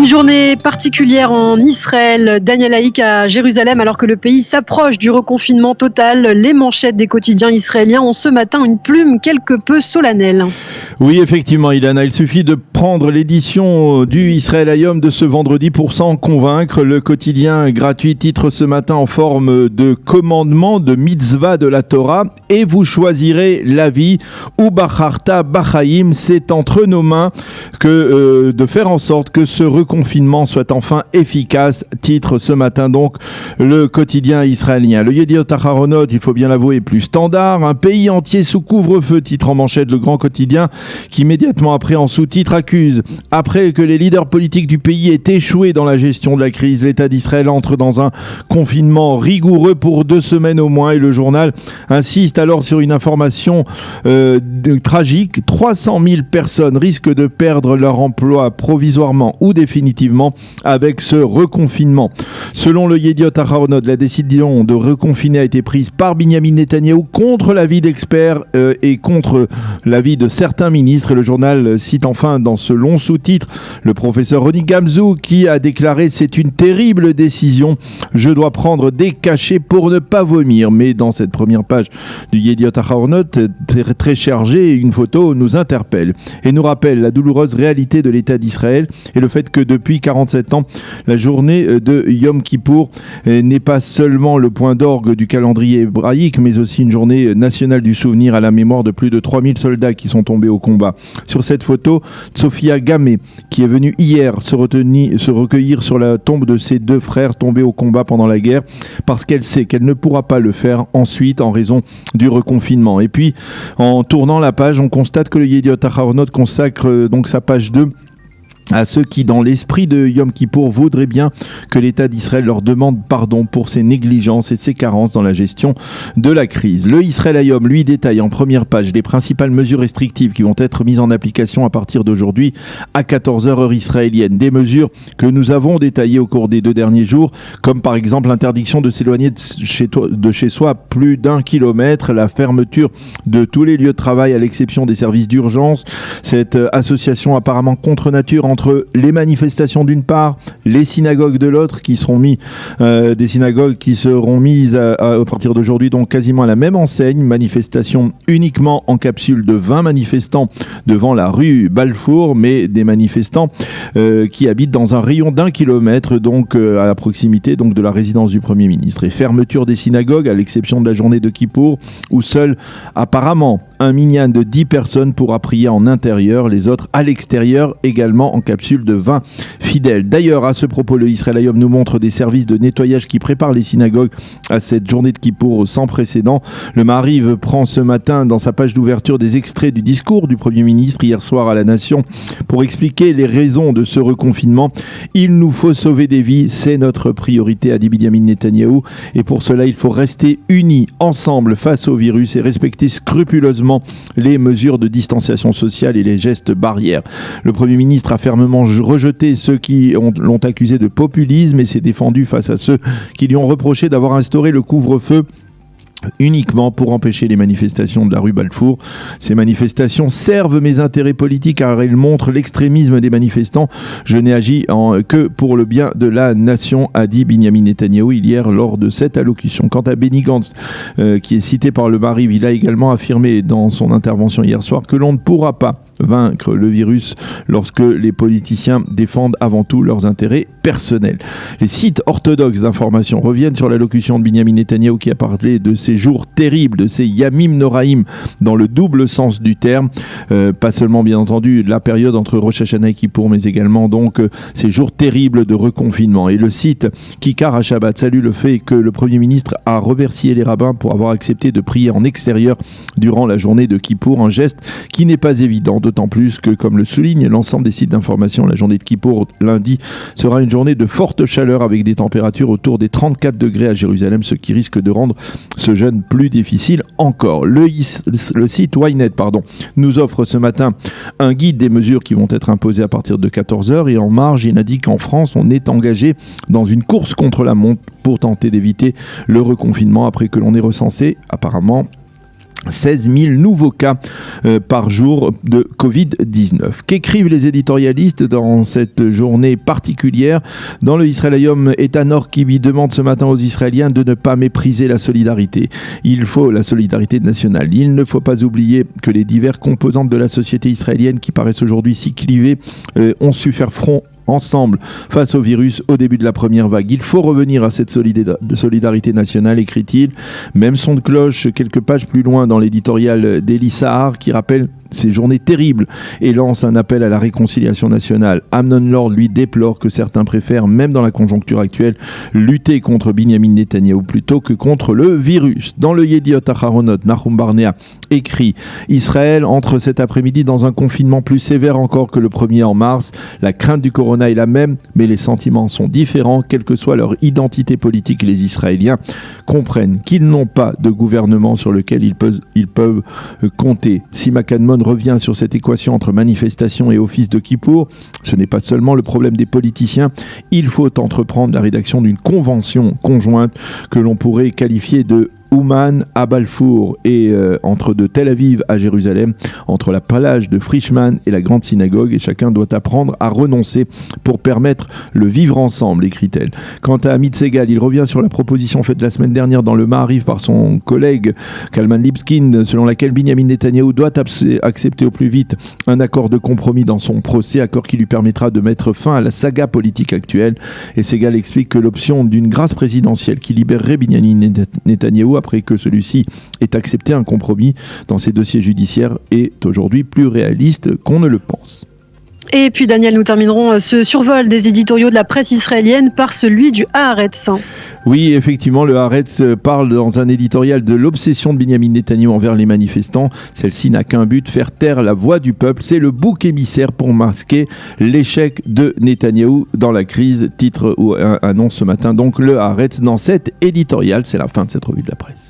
Une journée particulière en Israël, Daniel Haïk à Jérusalem, alors que le pays s'approche du reconfinement total. Les manchettes des quotidiens israéliens ont ce matin une plume quelque peu solennelle. Oui, effectivement, Ilana, il suffit de prendre l'édition du Israël Hayom de ce vendredi pour s'en convaincre. Le quotidien gratuit titre ce matin en forme de commandement, de mitzvah de la Torah, et vous choisirez la vie. Ou Bacharta Bachaim, c'est entre nos mains que de faire en sorte que ce reconfinement soit enfin efficace, titre ce matin donc le quotidien israélien. Le Yediot Aharonot, il faut bien l'avouer, est plus standard. Un pays entier sous couvre-feu, titre en manchette le grand quotidien, qui immédiatement après en sous-titre accuse, après que les leaders politiques du pays aient échoué dans la gestion de la crise, l'État d'Israël entre dans un confinement rigoureux pour 2 semaines au moins, et le journal insiste alors sur une information tragique. 300 000 personnes risquent de perdre leur emploi provisoirement ou définitivement avec ce reconfinement. Selon le Yediot Aharonot, la décision de reconfiner a été prise par Binyamin Netanyahou contre l'avis d'experts et contre l'avis de certains ministres. Et le journal cite enfin dans ce long sous-titre le professeur Roni Gamzou qui a déclaré: c'est une terrible décision, je dois prendre des cachets pour ne pas vomir. Mais dans cette première page du Yediot Aharonot, très chargée, une photo nous interpelle et nous rappelle la douloureuse réalité de l'État d'Israël et le fait que depuis 47 ans, la journée de Yom Kippour n'est pas seulement le point d'orgue du calendrier hébraïque, mais aussi une journée nationale du souvenir à la mémoire de plus de 3000 soldats qui sont tombés au combat. Sur cette photo, Sophia Gamé, qui est venue hier se recueillir sur la tombe de ses 2 frères tombés au combat pendant la guerre, parce qu'elle sait qu'elle ne pourra pas le faire ensuite en raison du reconfinement. Et puis, en tournant la page, on constate que le Yediot Aharonot consacre donc sa page 2 à ceux qui, dans l'esprit de Yom Kippour, voudraient bien que l'État d'Israël leur demande pardon pour ses négligences et ses carences dans la gestion de la crise. Le Israël Hayom, lui, détaille en première page les principales mesures restrictives qui vont être mises en application à partir d'aujourd'hui à 14h heure israélienne. Des mesures que nous avons détaillées au cours des 2 derniers jours, comme par exemple l'interdiction de s'éloigner de chez soi plus d'1 kilomètre, la fermeture de tous les lieux de travail à l'exception des services d'urgence, cette association apparemment contre nature entre les manifestations d'une part, les synagogues de l'autre, qui seront des synagogues qui seront mises à partir d'aujourd'hui donc quasiment à la même enseigne. Manifestation uniquement en capsule de 20 manifestants devant la rue Balfour, mais des manifestants qui habitent dans un rayon d'1 kilomètre, donc à la proximité donc de la résidence du Premier ministre. Et fermeture des synagogues à l'exception de la journée de Kippour, où seul apparemment un minyan de 10 personnes pourra prier en intérieur, les autres à l'extérieur, également en capsule de 20 fidèles. D'ailleurs, à ce propos, le Israël Hayom nous montre des services de nettoyage qui préparent les synagogues à cette journée de Kippour sans précédent. Le Maariv prend ce matin dans sa page d'ouverture des extraits du discours du Premier ministre hier soir à la Nation pour expliquer les raisons de ce reconfinement. Il nous faut sauver des vies, c'est notre priorité, a dit Binyamin Netanyahou, et pour cela il faut rester unis ensemble face au virus et respecter scrupuleusement les mesures de distanciation sociale et les gestes barrières. Le Premier ministre a fermement rejeté ceux qui l'ont accusé de populisme et s'est défendu face à ceux qui lui ont reproché d'avoir instauré le couvre-feu uniquement pour empêcher les manifestations de la rue Balfour. Ces manifestations servent mes intérêts politiques car elles montrent l'extrémisme des manifestants. Je n'ai agi que pour le bien de la nation, a dit Binyamin Netanyahou hier lors de cette allocution. Quant à Benny Gantz, qui est cité par le Maariv, il a également affirmé dans son intervention hier soir que l'on ne pourra pas vaincre le virus lorsque les politiciens défendent avant tout leurs intérêts personnels. Les sites orthodoxes d'information reviennent sur l'allocution de Binyamin Netanyahou qui a parlé de ces jours terribles, de ces Yamim Noraïm dans le double sens du terme, pas seulement bien entendu la période entre Rosh Hashanah et Kippour, mais également donc ces jours terribles de reconfinement. Et le site Kikar HaShabbat salue le fait que le Premier ministre a remercié les rabbins pour avoir accepté de prier en extérieur durant la journée de Kippour, un geste qui n'est pas évident, d'autant plus que, comme le souligne l'ensemble des sites d'information, la journée de Kippour lundi sera une journée de forte chaleur avec des températures autour des 34 degrés à Jérusalem, ce qui risque de rendre ce jeûne plus difficile encore. Le site Ynet nous offre ce matin un guide des mesures qui vont être imposées à partir de 14h et en marge, il indique qu'en France, on est engagé dans une course contre la montre pour tenter d'éviter le reconfinement après que l'on ait recensé apparemment 16 000 nouveaux cas par jour de Covid-19. Qu'écrivent les éditorialistes dans cette journée particulière? Dans le Israël Hayom, Etanor qui demande ce matin aux Israéliens de ne pas mépriser la solidarité. Il faut la solidarité nationale. Il ne faut pas oublier que les diverses composantes de la société israélienne qui paraissent aujourd'hui si clivées ont su faire front ensemble face au virus au début de la première vague. Il faut revenir à cette solidarité nationale, écrit-il. Même son de cloche quelques pages plus loin dans l'éditorial d'Elie Sahar qui rappelle ces journées terribles et lance un appel à la réconciliation nationale. Amnon Lord, lui, déplore que certains préfèrent, même dans la conjoncture actuelle, lutter contre Binyamin Netanyahou plutôt que contre le virus. Dans le Yediot Aharonot, Nahum Barnea écrit « Israël entre cet après-midi dans un confinement plus sévère encore que le premier en mars. La crainte du corona est la même, mais les sentiments sont différents, quelle que soit leur identité politique. Les Israéliens comprennent qu'ils n'ont pas de gouvernement sur lequel ils peuvent compter. » Si Makadmon revient sur cette équation entre manifestation et office de Kippour, ce n'est pas seulement le problème des politiciens, il faut entreprendre la rédaction d'une convention conjointe que l'on pourrait qualifier de Ouman à Balfour et entre de Tel Aviv à Jérusalem, entre la plage de Frischman et la grande synagogue, et chacun doit apprendre à renoncer pour permettre le vivre ensemble, écrit-elle. Quant à Amit Segal, il revient sur la proposition faite la semaine dernière dans le Maariv par son collègue Kalman Lipskin, selon laquelle Binyamin Netanyahou doit accepter au plus vite un accord de compromis dans son procès, accord qui lui permettra de mettre fin à la saga politique actuelle. Et Segal explique que l'option d'une grâce présidentielle qui libérerait Binyamin Netanyahou après que celui-ci ait accepté un compromis dans ses dossiers judiciaires est aujourd'hui plus réaliste qu'on ne le pense. Et puis Daniel, nous terminerons ce survol des éditoriaux de la presse israélienne par celui du Haaretz. Oui, effectivement, le Haaretz parle dans un éditorial de l'obsession de Binyamin Netanyahou envers les manifestants. Celle-ci n'a qu'un but, faire taire la voix du peuple. C'est le bouc émissaire pour masquer l'échec de Netanyahou dans la crise. Titre ou annonce ce matin donc le Haaretz dans cet éditorial. C'est la fin de cette revue de la presse.